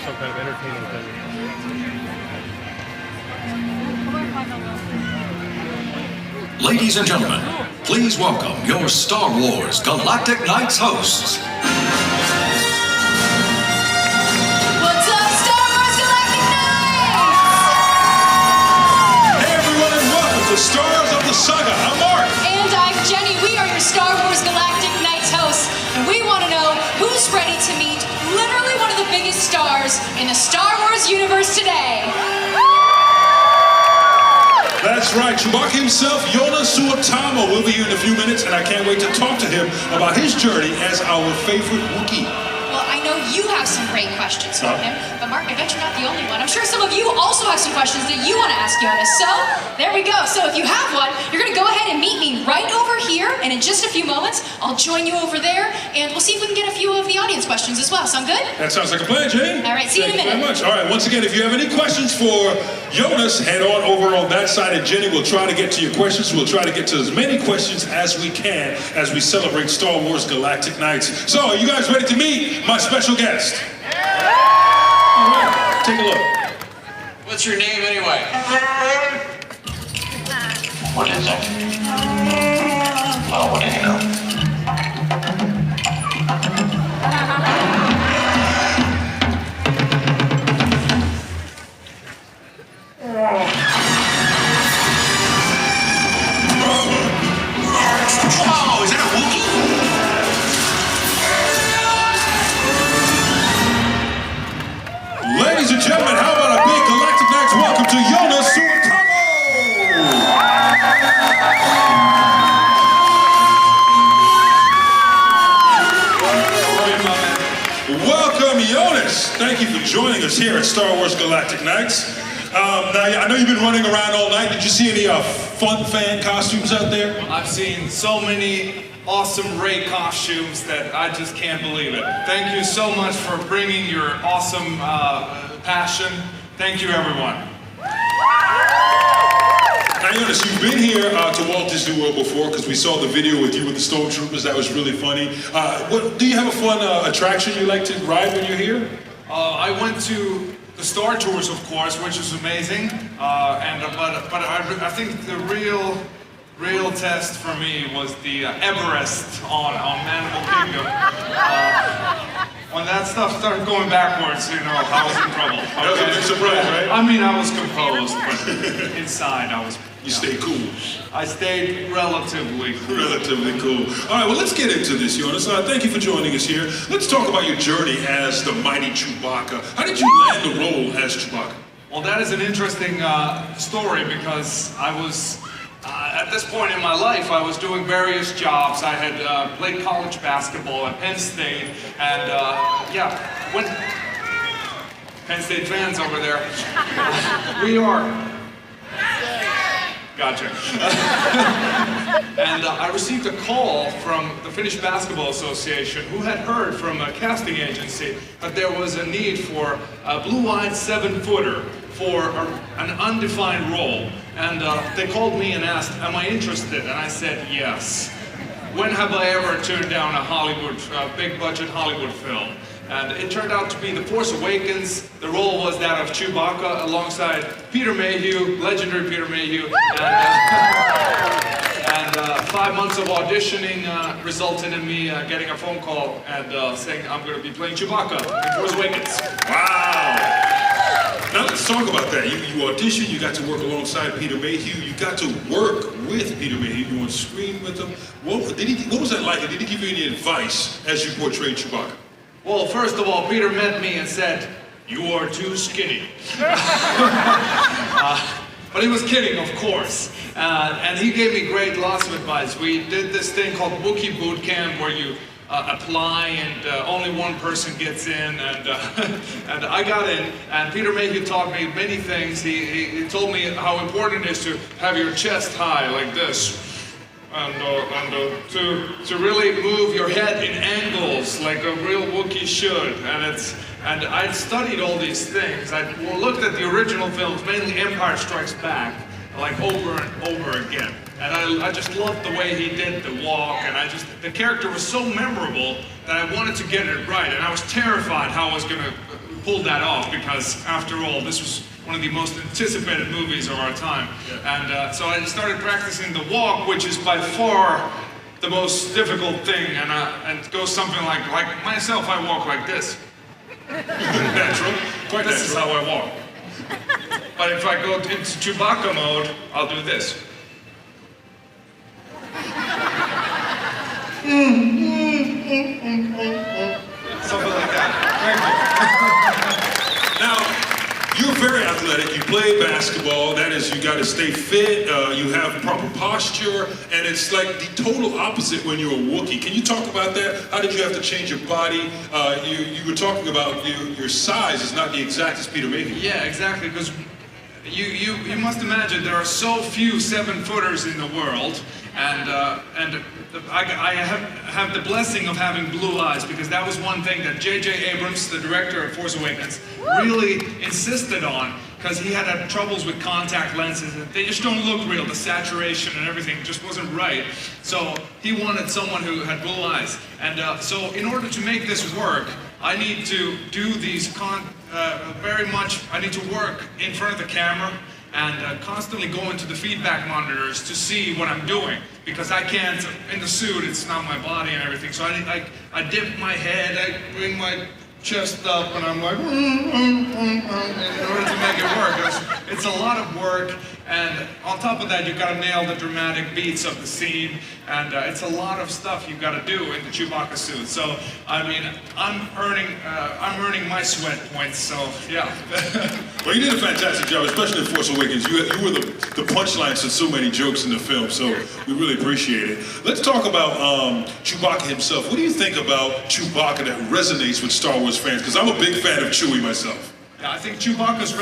some kind of entertaining thing. Ladies and gentlemen, please welcome your Star Wars Galactic Nights hosts. What's up, Star Wars Galactic Nights? Hey everyone, and welcome to Stars of the Saga. I'm Mark. And I'm Jenny. We are your Star Wars Galactic Nights hosts, and we want to know who's ready to meet literally one of the biggest stars in the Star Wars universe today. That's right, Chewbacca himself, Joonas Suotamo, will be here in a few minutes, and I can't wait to talk to him about his journey as our favorite Wookiee. Well, I know you have some great questions for him, but Mark, I bet you're not the only one. I'm sure some of you also have some questions that you want to ask Joonas. So, there we go. So if you have one, you're going to go ahead and meet me right over here, and in just a few moments, I'll join you over there, and we'll see if we can get a few of the audience questions as well. Sound good? That sounds like a plan, Jane. All right, see you in a minute. Thank you very much. All right, once again, if you have any questions for Joonas, head on over on that side, and Jenny will try to get to your questions. We'll try to get to as many questions as we can as we celebrate Star Wars Galactic Nights. So, are you guys ready to meet my special guest? All right, take a look. What's your name anyway? What is it? Well, what do you know? Whoa, is that a Wookiee? Ladies and gentlemen, how about a big Galactic Nights welcome to Joonas Suotamo! Welcome, Joonas! Thank you for joining us here at Star Wars Galactic Nights. Now, I know you've been running around all night. Did you see any fun fan costumes out there? I've seen so many awesome Rey costumes that I just can't believe it. Thank you so much for bringing your awesome passion. Thank you, everyone. Now, Joonas, you've been here to Walt Disney World before because we saw the video with you with the Stormtroopers. That was really funny. Do you have a fun attraction you like to ride when you're here? I went to the Star Tours, of course, which is amazing. But I think the real test for me was the Everest on Manimal Kingdom. When that stuff started going backwards, you know, I was in trouble. That was a big surprise, right? I mean, I was composed, but inside I was... You stayed cool. I stayed relatively cool. Relatively cool. All right, well, let's get into this, Joonas. Thank you for joining us here. Let's talk about your journey as the mighty Chewbacca. How did you land the role as Chewbacca? Well, that is an interesting story because I was... at this point in my life, I was doing various jobs. I had played college basketball at Penn State, and when Penn State fans over there, we are. Gotcha. And I received a call from the Finnish Basketball Association, who had heard from a casting agency that there was a need for a blue-eyed 7-footer for an undefined role. And they called me and asked, am I interested? And I said, yes. When have I ever turned down a big-budget Hollywood film? And it turned out to be The Force Awakens. The role was that of Chewbacca alongside Peter Mayhew, legendary Peter Mayhew. And 5 months of auditioning resulted in me getting a phone call and saying I'm going to be playing Chewbacca in Force Awakens. Wow! Now let's talk about that. You auditioned, you got to work alongside Peter Mayhew, you got to work with Peter Mayhew, you were on screen with him. What was that like? Did he give you any advice as you portrayed Chewbacca? Well, first of all, Peter met me and said, "You are too skinny." But he was kidding, of course. And he gave me lots of advice. We did this thing called Wookiee Boot Camp where you apply and only one person gets in. And I got in, and Peter Mayhew taught me many things. He told me how important it is to have your chest high like this. And to really move your head in angles like a real Wookiee should, and I'd studied all these things. I looked at the original films, mainly Empire Strikes Back, like over and over again, and I just loved the way he did the walk, and the character was so memorable that I wanted to get it right, and I was terrified how I was going to pull that off, because after all, this was one of the most anticipated movies of our time. And so I started practicing the walk, which is by far the most difficult thing, and it goes something like myself, I walk like this. Natural. Quite This is natural. how I walk. But if I go into Chewbacca mode, I'll do this. Something like that. Now, you're very athletic. You play basketball. That is, you got to stay fit. You have proper posture, and it's like the total opposite when you're a Wookiee. Can you talk about that? How did you have to change your body? You were talking about your size is not the exactest Peter Mayhew. Yeah, exactly, because you must imagine there are so few 7-footers in the world, and I have the blessing of having blue eyes, because that was one thing that J.J. Abrams, the director of Force Awakens, really insisted on, because he had troubles with contact lenses, and they just don't look real. The saturation and everything just wasn't right. So he wanted someone who had blue eyes, and so in order to make this work, I need to do these I need to work in front of the camera and constantly go into the feedback monitors to see what I'm doing, because I can't, in the suit, it's not my body and everything, so I dip my head, I bring my chest up, and I'm like, in order to make it work. It's a lot of work, and on top of that, you've got to nail the dramatic beats of the scene, and it's a lot of stuff you've got to do in the Chewbacca suit. So, I mean, I'm earning my sweat points. So, yeah. Well, you did a fantastic job, especially in Force Awakens. You were the punchlines to so many jokes in the film, so we really appreciate it. Let's talk about Chewbacca himself. What do you think about Chewbacca that resonates with Star Wars fans? Because I'm a big fan of Chewie myself. Yeah, I think Chewbacca's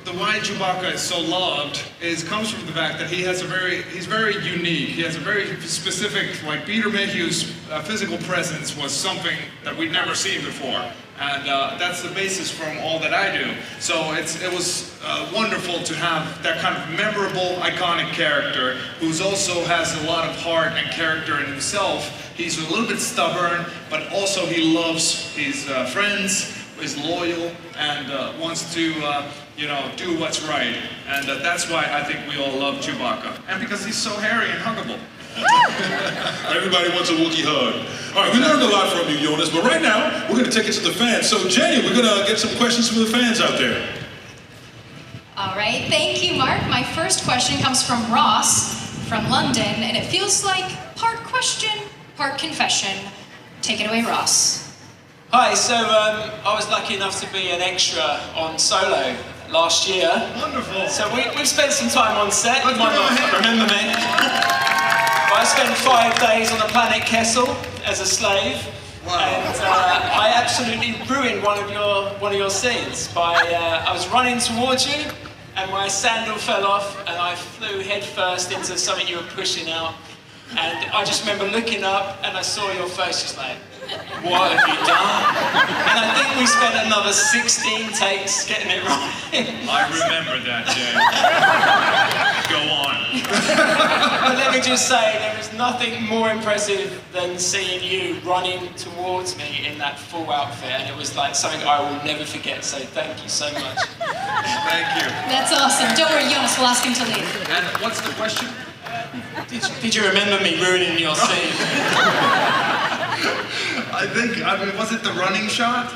the why Chewbacca is so loved comes from the fact that he's very unique. He has a very specific, like Peter Mayhew's physical presence was something that we'd never seen before, and that's the basis from all that I do. So it was wonderful to have that kind of memorable, iconic character who's also has a lot of heart and character in himself. He's a little bit stubborn, but also he loves his friends, is loyal, and wants to, do what's right. And that's why I think we all love Chewbacca. And because he's so hairy and huggable. Everybody wants a Wookiee hug. All right, we learned a lot from you, Joonas, but right now, we're going to take it to the fans. So, Jenny, we're going to get some questions from the fans out there. All right, thank you, Mark. My first question comes from Ross from London, and it feels like part question, part confession. Take it away, Ross. Hi, so I was lucky enough to be an extra on Solo last year. Wonderful. So we've spent some time on set. You might not remember me. But I spent 5 days on the planet Kessel as a slave. Wow. And I absolutely ruined one of your scenes by I was running towards you, and my sandal fell off, and I flew head first into something you were pushing out. And I just remember looking up, and I saw your face just like, what have you done? And I think we spent another 16 takes getting it right. I remember that, Jay. Go on. But let me just say, there is nothing more impressive than seeing you running towards me in that full outfit, and it was like something I will never forget, so thank you so much. Thank you. That's awesome. Don't worry, Joonas, we'll ask him to leave. And what's the question? Did you remember me ruining your scene? I mean, was it the running shot?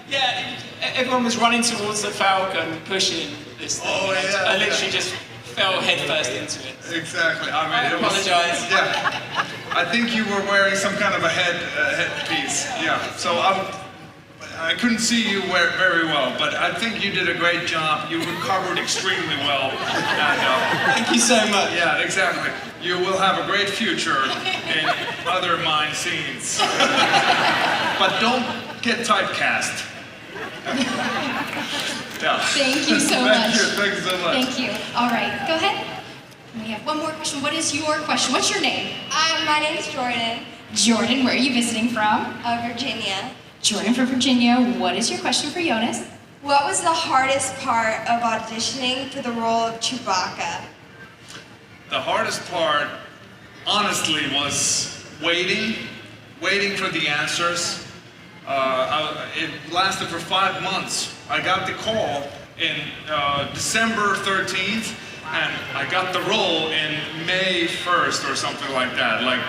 Yeah, everyone was running towards the Falcon, pushing this thing. Oh, yeah. I literally just fell headfirst into it. Exactly. I mean, I it was, apologise. yeah. I think you were wearing some kind of a headpiece. Yeah. So I couldn't see you very well, but I think you did a great job. You recovered extremely well. And, Thank you so much. yeah, exactly. You will have a great future in other mine scenes. But don't get typecast. Yeah. Thank you so much. Thank you so much. Thank you. All right, go ahead. We have one more question. What is your question? What's your name? My name is Jordan, Jordan, where are you visiting from? Virginia. Jordan from Virginia. What is your question for Joonas? What was the hardest part of auditioning for the role of Chewbacca? The hardest part, honestly, was waiting for the answers. it lasted for 5 months. I got the call in December 13th, and I got the role in May 1st or something like that. Like,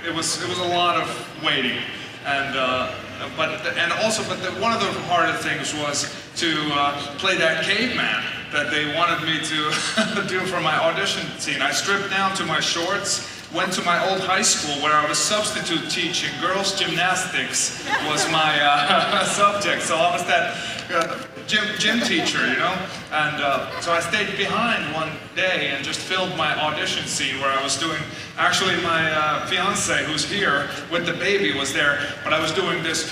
it was a lot of waiting, and one of the harder things was to play that caveman that they wanted me to do for my audition scene. I stripped down to my shorts, went to my old high school where I was substitute teaching. Girls gymnastics was my subject, so I was that gym teacher, you know? And so I stayed behind one day and just filmed my audition scene where I was doing, actually my fiance who's here with the baby was there, but I was doing this.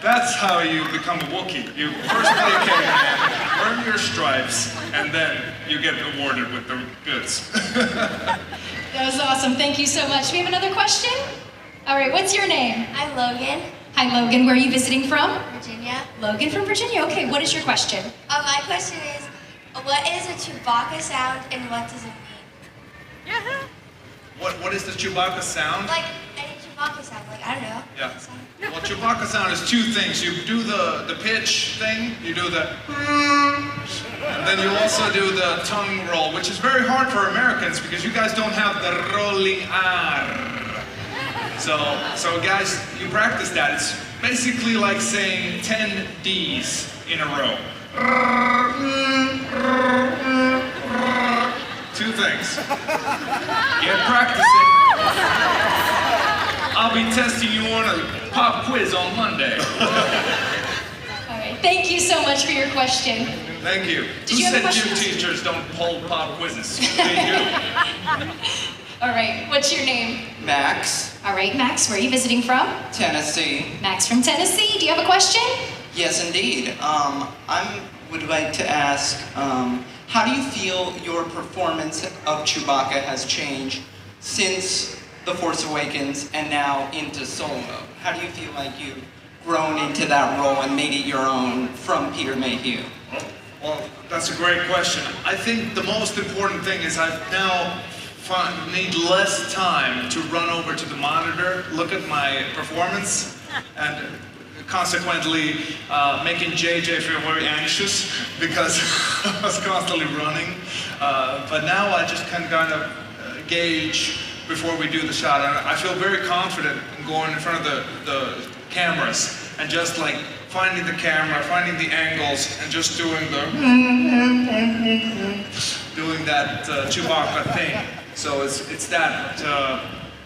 That's how you become a Wookiee. You first play a caveman, earn your stripes, and then you get awarded with the goods. That was awesome. Thank you so much. We have another question? All right, what's your name? I'm Logan, Hi, Logan. Where are you visiting from? Virginia. Logan from Virginia. Okay, what is your question? My question is, what is a Chewbacca sound and what does it mean? What is the Chewbacca sound? Like any Chewbacca sound, like I don't know. Yeah. Well, Chewbacca sound is two things. You do the pitch thing, you do the, and then you also do the tongue roll, which is very hard for Americans because you guys don't have the rolling R. So guys, you practice that. It's basically like saying 10 D's in a row. Two things. Get practicing. I'll be testing you on a pop quiz on Monday. All right, thank you so much for your question. Thank you. Did Who you have said gym questions? teachers don't hold pop quizzes? They do. All right, what's your name? Max, All right, Max, where are you visiting from? Tennessee. Max from Tennessee. Do you have a question? Yes, indeed. I would like to ask, how do you feel your performance of Chewbacca has changed since The Force Awakens and now into Solo? How do you feel like you've grown into that role and made it your own from Peter Mayhew? Well, that's a great question. I think the most important thing is I've now need less time to run over to the monitor, look at my performance, and consequently making JJ feel very anxious because I was constantly running. But now I just can kind of gauge before we do the shot. And I feel very confident in going in front of the cameras and just like finding the camera, finding the angles, and just doing that Chewbacca thing. So it's that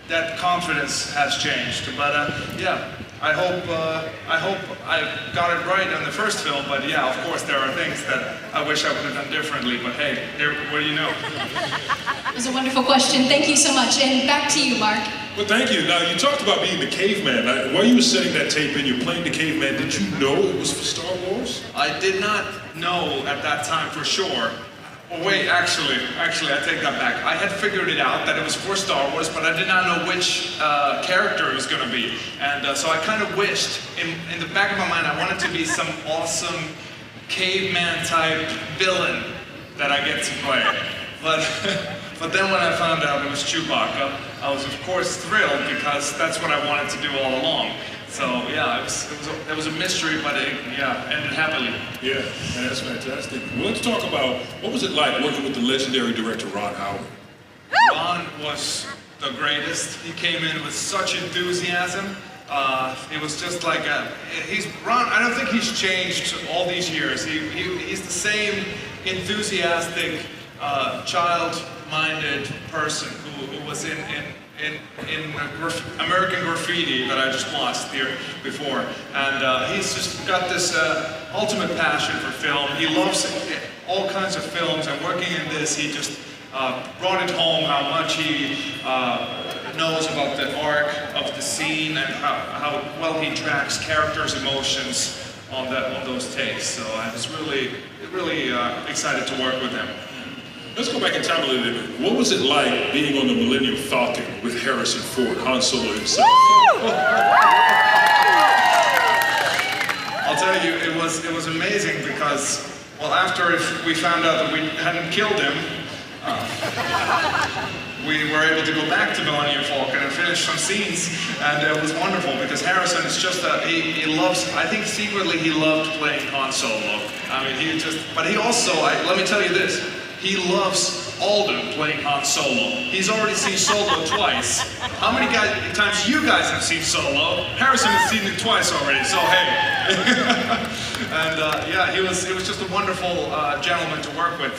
that confidence has changed. But yeah, I hope I got it right on the first film. But yeah, of course there are things that I wish I would have done differently. But hey, what do you know? It was a wonderful question. Thank you so much. And back to you, Mark. Well, thank you. Now, you talked about being the caveman. While you were setting that tape in, you're playing the caveman. Did you know it was for Star Wars? I did not know at that time for sure. Oh, wait, actually, I take that back. I had figured it out that it was for Star Wars, but I did not know which character it was going to be. And so I kind of wished, in the back of my mind, I wanted to be some awesome caveman-type villain that I get to play. But then when I found out it was Chewbacca, I was of course thrilled because that's what I wanted to do all along. So yeah, it was a mystery, but it ended happily. Yeah, that's fantastic. Well, let's talk about, what was it like working with the legendary director Ron Howard? Ron was the greatest. He came in with such enthusiasm. It was just like Ron. I don't think he's changed all these years. He's the same enthusiastic, child-minded person who was in American Graffiti that I just watched here before. And he's just got this ultimate passion for film. He loves all kinds of films, and working in this, he just brought it home how much he knows about the arc of the scene and how well he tracks characters' emotions on those takes. So I was really excited to work with him. Let's go back in time a little bit. What was it like being on the Millennium Falcon with Harrison Ford, Han Solo himself? I'll tell you, it was amazing because, well, after we found out that we hadn't killed him, we were able to go back to Millennium Falcon and finish finished some scenes, and it was wonderful because Harrison is just he loves. I think secretly he loved playing Han Solo. I mean, but he also, let me tell you this, he loves Alden playing Han Solo. He's already seen Solo twice. How many times you guys have seen Solo? Harrison has seen it twice already, so hey. And yeah, he was just a wonderful gentleman to work with.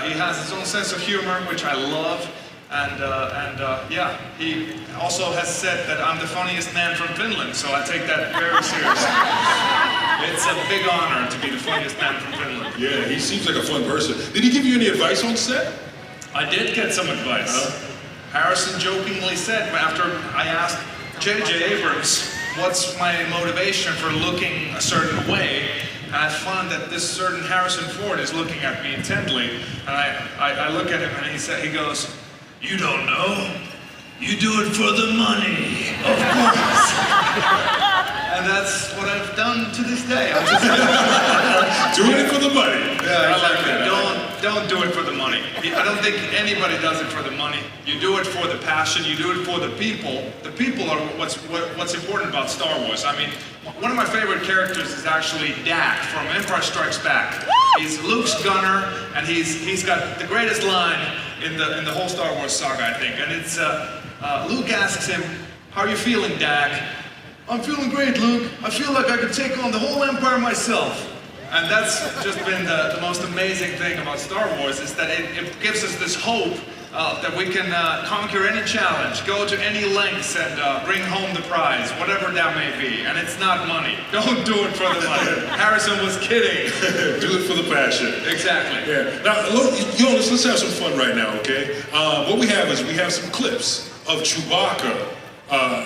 He has his own sense of humor, which I love. And yeah, he also has said that I'm the funniest man from Finland, so I take that very seriously. It's a big honor to be the funniest man from Finland. Yeah, he seems like a fun person. Did he give you any advice on set? I did get some advice. Harrison jokingly said, after I asked J.J. Abrams, what's my motivation for looking a certain way, and I found that this certain Harrison Ford is looking at me intently, and I look at him and he goes, "You don't know? You do it for the money, of course." And that's what I've done to this day. I'm just doing it for the money. Yeah, exactly. Don't do it for the money. I don't think anybody does it for the money. You do it for the passion. You do it for the people. The people are what's important about Star Wars. I mean, one of my favorite characters is actually Dak from Empire Strikes Back. He's Luke's gunner, and he's got the greatest line in the whole Star Wars saga, I think. And it's Luke asks him, "How are you feeling, Dak?" "I'm feeling great, Luke. I feel like I could take on the whole Empire myself." And that's just been the most amazing thing about Star Wars, is that it gives us this hope that we can conquer any challenge, go to any lengths, and bring home the prize, whatever that may be. And it's not money. Don't do it for the money. Harrison was kidding. Do it for the passion. Exactly. Yeah. Now, Joonas, let's have some fun right now, okay? What we have is some clips of Chewbacca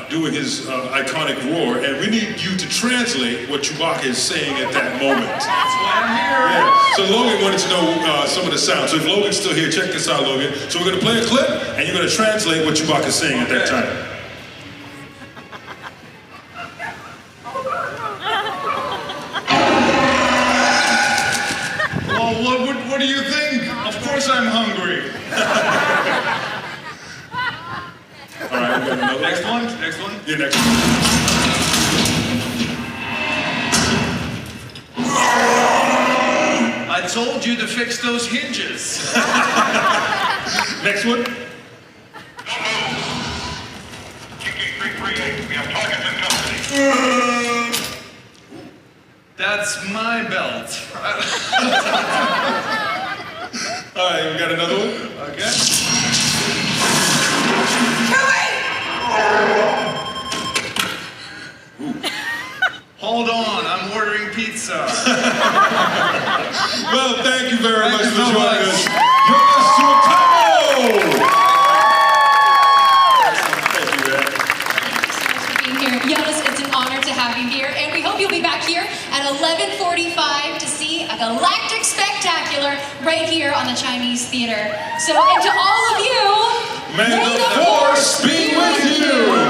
doing his iconic roar, and we need you to translate what Chewbacca is saying at that moment. That's why I'm here. Yeah. So Logan wanted to know some of the sound. So if Logan's still here, check this out, Logan. So we're going to play a clip, and you're going to translate what Chewbacca is saying at that time. Well, what do you think? Of course I'm hungry. All right, we got another. Next one? Next one? Yeah, next one. I told you to fix those hinges. Next one. We have targets in custody. That's my belt. All right, we got another one. Okay. Hold on, I'm ordering pizza. Well, thank you very much for so joining much. us. Joonas Suotamo! Thank you, man. Thank you so much for being here. Joonas, it's an honor to have you here, and we hope you'll be back here at 11:45 to see a Galactic spectacular right here on the Chinese Theater. So, and to all of you, May the Force be with you!